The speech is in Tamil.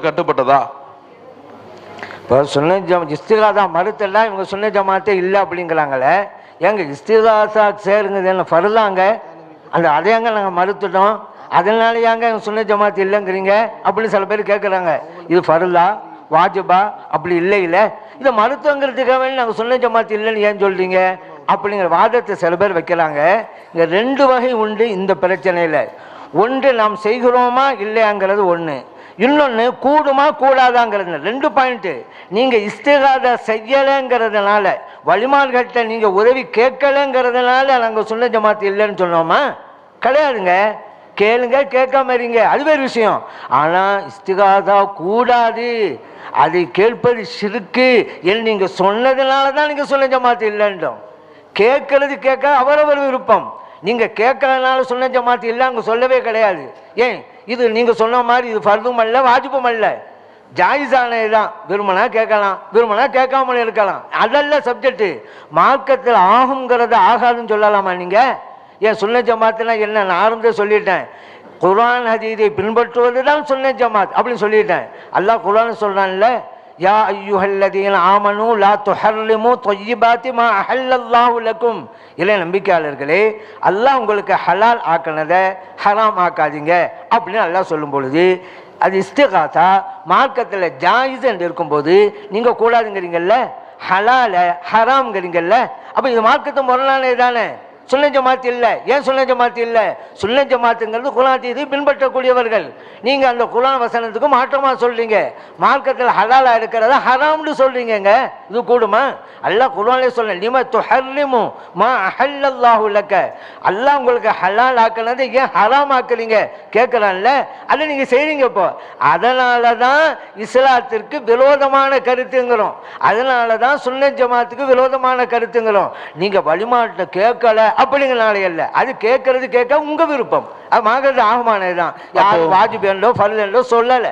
கட்டுப்பட்டதா? இப்போ இஸ்திகாசா மறுத்தெல்லாம் இவங்க சுன்ன ஜமாத்தே இல்லை அப்படிங்கிறாங்களே. ஏங்க இஸ்திகாசா சேருங்க என்ன ஃபர்லாங்க? அந்த அதையாங்க நாங்கள் மறுத்துட்டோம், அதனால ஏங்க எங்கள் சுன்ன ஜமாத்து இல்லைங்கிறீங்க அப்படின்னு சில பேர் கேட்குறாங்க. இது ஃபர்லா வாஜிபா? அப்படி இல்லை இல்லை, இதை மருத்துவங்கிறதுக்காக வேண்டி நாங்கள் சுன்ன ஜமாத்து இல்லைன்னு ஏன் சொல்கிறீங்க அப்படிங்கிற வாதத்தை சில பேர் வைக்கிறாங்க. இங்கே ரெண்டு வகை உண்டு இந்த பிரச்சனையில். ஒன்று நாம் செய்கிறோமா இல்லையாங்கிறது ஒன்று, இன்னொன்று கூடுமா கூடாதாங்கிறது. ரெண்டு பாயிண்ட்டு. நீங்கள் இஸ்திகாதா செய்யலைங்கிறதுனால, வழிமார்கிட்ட நீங்கள் உதவி கேட்கலைங்கிறதுனால நாங்கள் சுன்ன ஜமாத்து இல்லைன்னு சொன்னோமா? கிடையாதுங்க. கேளுங்க, கேட்காம இருங்க, அது வேறு விஷயம். ஆனால் இஸ்திகாதா கூடாது, அதை கேட்பது ஷிர்க்கு என்று நீங்கள் சொன்னதுனால தான் நீங்கள் சுன்ன ஜமாத்து இல்லைன்றோம். கேட்கறது கேட்க அவரவர் விருப்பம். நீங்கள் கேட்கறதுனால சுன்ன ஜமாத்து இல்லை அங்கே சொல்லவே கிடையாது. ஏன்? இது நீங்கள் சொன்ன மாதிரி இது ஃபர்தும் அல்ல வாஜிபும் அல்ல, ஜாயிஸானது தான். விரும்பினா கேட்கலாம், விரும்பினா கேட்காமல் இருக்கலாம், அதல்ல சப்ஜெக்டு. மார்க்கத்தில் ஆகுங்கிறத ஆகாதுன்னு சொல்லலாமா நீங்கள்? ஏன் சுன்ன ஜமாத்துனா என்ன? நான் ஆரம்பத்தை சொல்லிட்டேன், குர்ஆன் ஹதீஸை பின்பற்றுவது தான் சுன்ன ஜமாத் அப்படின்னு சொல்லிட்டேன். அல்லாஹ் குர்ஆன் சொல்கிறான்ல, யா அய்யுஹல்லதீன ஆமனூ லா துஹர்ரிமூ தொய்யிபாத்தி மா அஹல்லல்லாஹு லக்கும். இல்லை நம்பிக்கையாளர்களே, அல்லாஹ் உங்களுக்கு ஹலால் ஆக்கினதை ஹராம் ஆக்காதீங்க அப்படின்னு அல்லாஹ் சொல்லும் பொழுது, அது இஸ்திகாசா மார்க்கத்தில் ஜாயிஸ் என்று இருக்கும்போது நீங்கள் கூடாதுங்கிறீங்கல்ல, ஹலால ஹராம்ங்கிறீங்கல்ல, அப்போ இது மார்க்கத்தை முரணானே தானே. சுன்ன ஜமாத்து இல்லை. ஏன் சுன்ன ஜமாத்து இல்லை? சுன்ன ஜமாத்துங்கிறது குர்ஆன் ஹதீஸை பின்பற்றக்கூடியவர்கள். நீங்கள் அந்த குர்ஆன் வசனத்துக்கு மாற்றமாக சொல்கிறீங்க, மார்க்கத்தில் ஹலாலா இருக்கிறத ஹராம்னு சொல்கிறீங்க. இது கூடுமா? அல்லாஹ் குர்ஆன்லேயே சொல்ல, லிம துஹர்ரிமு மா அஹல்லல்லாஹு லக்க. அல்லாஹ் உங்களுக்கு ஹலால் ஆக்கினதை ஏன் ஹராம் ஆக்குறீங்க கேட்குறான்ல, அதை நீங்கள் செய்கிறீங்க. இப்போ அதனால தான் இஸ்லாத்திற்கு விரோதமான கருத்துங்கிறோம், அதனால தான் சுன்ன ஜமாத்துக்கு விரோதமான கருத்துங்கிறோம். நீங்கள் வழிமாட்ட கேட்கல அப்படிங்கிறனால இல்லை, அது கேட்கறது கேட்க உங்க விருப்பம், அது மாகிறது ஆகுமானது தான். யாரும் வாஜிப் என்றோ ஃபர்ல் என்றோ சொல்லலை.